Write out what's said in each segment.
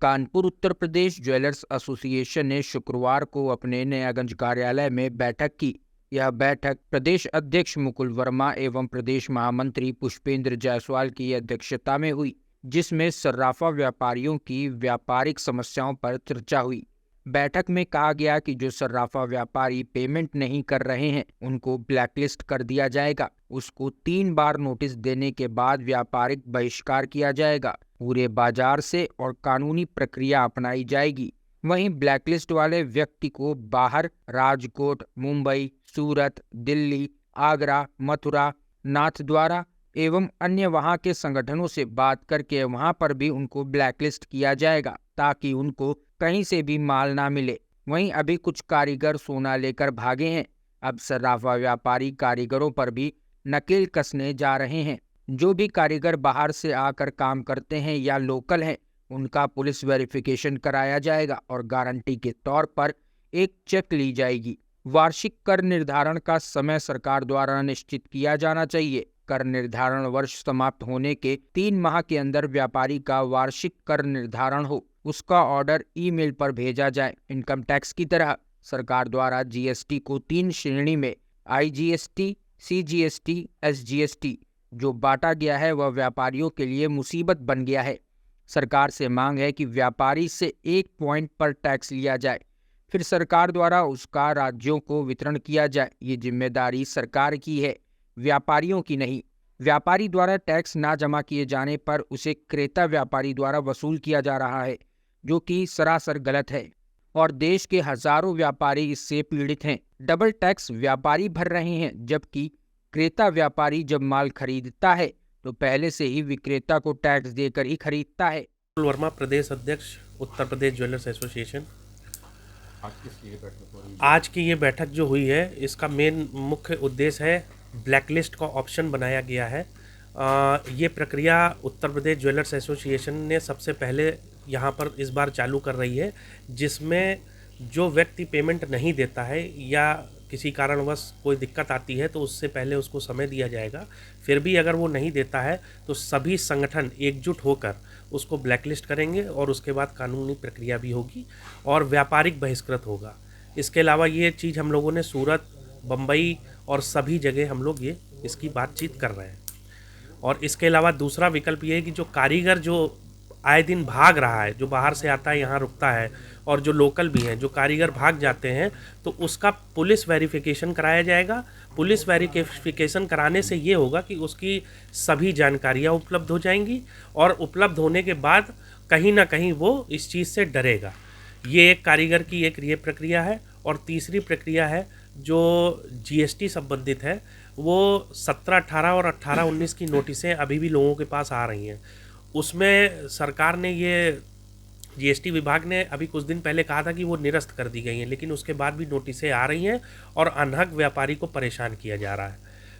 Kanpur Uttar Pradesh jewellers association ने शुक्रवार को अपने नयागंज कार्यालय में बैठक की। यह बैठक प्रदेश अध्यक्ष मुकुल वर्मा एवं प्रदेश महामंत्री पुष्पेंद्र जायसवाल की अध्यक्षता में हुई, जिसमें सर्राफा व्यापारियों की व्यापारिक समस्याओं पर चर्चा हुई। बैठक में कहा गया कि जो सर्राफा व्यापारी पेमेंट नहीं कर रहे हैं उनको ब्लैकलिस्ट कर दिया जाएगा। उसको 3 बार नोटिस देने के बाद व्यापारिक बहिष्कार किया जाएगा। पूरे बाजार से और कानूनी प्रक्रिया अपनाई जाएगी। वहीं ब्लैकलिस्ट वाले व्यक्ति को बाहर राजकोट, मुंबई, सूरत, दिल्ली, आगरा, मथुरा, नाथद्वारा एवं अन्य वहां के संगठनों से बात करके वहां पर भी उनको ब्लैकलिस्ट किया जाएगा, ताकि उनको कहीं से भी माल ना मिले। वहीं अभी कुछ कारीगर सोना लेकर भागे हैं। अब सर्राफा व्यापारी कारीगरों पर भी नकेल कसने जा रहे हैं। जो भी कारीगर बाहर से आकर काम करते हैं या लोकल हैं, उनका पुलिस वेरिफिकेशन कराया जाएगा और गारंटी के तौर पर एक चेक ली जाएगी। वार्षिक कर निर्धारण का समय सरकार द्वारा निश्चित किया जाना चाहिए। कर निर्धारण वर्ष समाप्त होने के 3 माह के अंदर व्यापारी का वार्षिक कर निर्धारण हो, उसका ऑर्डर ईमेल पर भेजा जाए। इनकम टैक्स की तरह सरकार द्वारा जीएसटी को 3 श्रेणी में आईजीएसटी, सीजीएसटी, एसजीएसटी जो बांटा गया है, वह व्यापारियों के लिए मुसीबत बन गया है। सरकार से मांग है कि व्यापारी से 1 पॉइंट पर टैक्स लिया जाए, फिर सरकार द्वारा उसका राज्यों को वितरण किया जाए। ये जिम्मेदारी सरकार की है, व्यापारियों की नहीं। व्यापारी द्वारा टैक्स ना जमा किए जाने पर उसे क्रेता व्यापारी द्वारा वसूल किया जा रहा है, जो कि सरासर गलत है और देश के हजारों व्यापारी इससे पीड़ित हैं। डबल टैक्स व्यापारी भर रहे हैं, जबकि क्रेता व्यापारी जब माल खरीदता है तो पहले से ही विक्रेता को टैक्स देकर ही खरीदता है। मुकुल वर्मा, प्रदेश अध्यक्ष, उत्तर प्रदेश ज्वेलर्स एसोसिएशन। आज की ये बैठक जो हुई है, इसका मेन मुख्य उद्देश्य है ब्लैकलिस्ट का ऑप्शन बनाया गया है। ये प्रक्रिया उत्तर प्रदेश ज्वेलर्स एसोसिएशन ने सबसे पहले यहाँ पर इस बार चालू कर रही है, जिसमें जो व्यक्ति पेमेंट नहीं देता है या किसी कारणवश कोई दिक्कत आती है तो उससे पहले उसको समय दिया जाएगा। फिर भी अगर वो नहीं देता है तो सभी संगठन एकजुट होकर उसको ब्लैकलिस्ट करेंगे और उसके बाद कानूनी प्रक्रिया भी होगी और व्यापारिक बहिष्कृत होगा। इसके अलावा ये चीज़ हम लोगों ने सूरत, बम्बई और सभी जगह हम लोग ये इसकी बातचीत कर रहे हैं। और इसके अलावा दूसरा विकल्प ये है कि जो कारीगर जो आए दिन भाग रहा है, जो बाहर से आता है यहाँ रुकता है, और जो लोकल भी हैं, जो कारीगर भाग जाते हैं, तो उसका पुलिस वेरिफिकेशन कराया जाएगा। पुलिस वेरिफिकेशन कराने से ये होगा कि उसकी सभी जानकारियाँ उपलब्ध हो जाएंगी और उपलब्ध होने के बाद कहीं ना कहीं वो इस चीज़ से डरेगा। ये एक कारीगर की एक ये प्रक्रिया है। और तीसरी प्रक्रिया है जो जीएसटी संबंधित है, वो 17-18 और 18-19 की नोटिसें अभी भी लोगों के पास आ रही हैं। उसमें सरकार ने ये जीएसटी विभाग ने अभी कुछ दिन पहले कहा था कि वो निरस्त कर दी गई हैं, लेकिन उसके बाद भी नोटिसें आ रही हैं और अनहक व्यापारी को परेशान किया जा रहा है।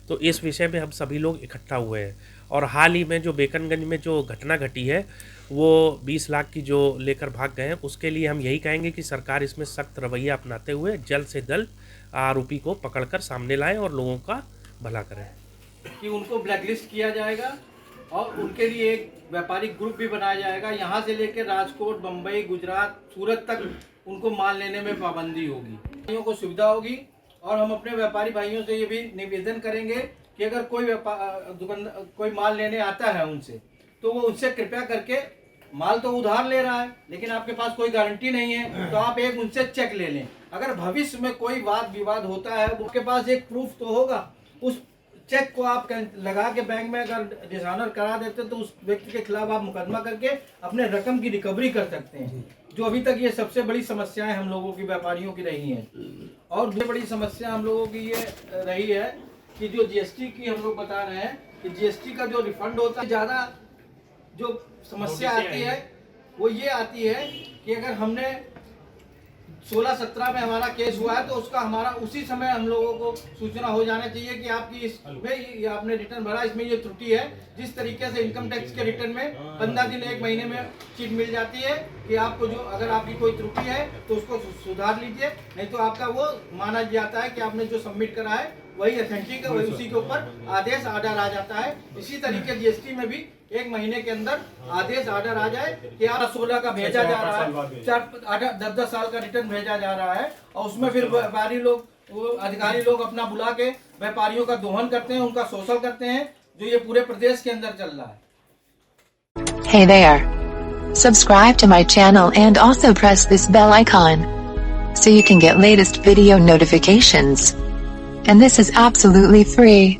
तो इस विषय में हम सभी लोग इकट्ठा हुए हैं। और हाल ही में जो बेकनगंज में जो घटना घटी है, वो 20 लाख की जो लेकर भाग गए हैं, उसके लिए हम यही कहेंगे कि सरकार इसमें सख्त रवैया अपनाते हुए जल्द से जल्द आरोपी को पकड़कर सामने लाएं और लोगों का भला करें। कि उनको ब्लैकलिस्ट किया जाएगा और उनके लिए एक व्यापारिक ग्रुप भी बनाया जाएगा। यहाँ से लेकर राजकोट, बम्बई, गुजरात, सूरत तक उनको माल लेने में पाबंदी होगी, भाइयों को सुविधा होगी। और हम अपने व्यापारी भाइयों से ये भी निवेदन करेंगे कि अगर कोई माल लेने आता है उनसे, तो वो उनसे कृपया करके, माल तो उधार ले रहा है लेकिन आपके पास कोई गारंटी नहीं है, तो आप एक उनसे चेक ले लें। अगर भविष्य में कोई वाद विवाद होता है, उसके पास एक प्रूफ तो होगा। उस चेक को आप लगा के बैंक में अगर डिसऑनर करा देते तो उस व्यक्ति के खिलाफ आप मुकदमा करके अपने रकम की रिकवरी कर सकते हैं। जो अभी तक ये सबसे बड़ी समस्याएं हम लोगों की व्यापारियों की रही हैं। और दूसरी बड़ी समस्या हम लोगों की ये रही है कि जो जीएसटी की हम लोग बता रहे हैं कि जीएसटी का जो रिफंड होता है, ज़्यादा जो समस्या आती है वो ये आती है कि अगर हमने 16-17 में हमारा केस हुआ है तो उसका हमारा उसी समय हम लोगों को सूचना हो जाना चाहिए कि आपकी इसमें आपने रिटर्न भरा, इसमें ये त्रुटि है। जिस तरीके से इनकम टैक्स के रिटर्न में 15 दिन 1 महीने में चीट मिल जाती है कि आपको जो अगर आपकी कोई त्रुटि है तो उसको सुधार लीजिए, नहीं तो आपका वो माना जाता है कि आपने जो सबमिट करा है वही ऑथेंटिक है, वही उसी के ऊपर आदेश ऑर्डर आ जाता है। इसी तरीके जीएसटी में भी 1 महीने के अंदर आदेश ऑर्डर आ जाए कि यार 16 का भेजा जा रहा है, 10 साल का रिटर्न भेजा जा रहा है, और उसमें फिर व्यापारी लोग, अधिकारी लोग अपना बुला के व्यापारियों का दोहन करते हैं, उनका शोषण करते हैं, जो ये पूरे प्रदेश के अंदर चल रहा है। Hey there. Subscribe to my channel and also press this bell icon so you can get latest video notifications. And this is absolutely free.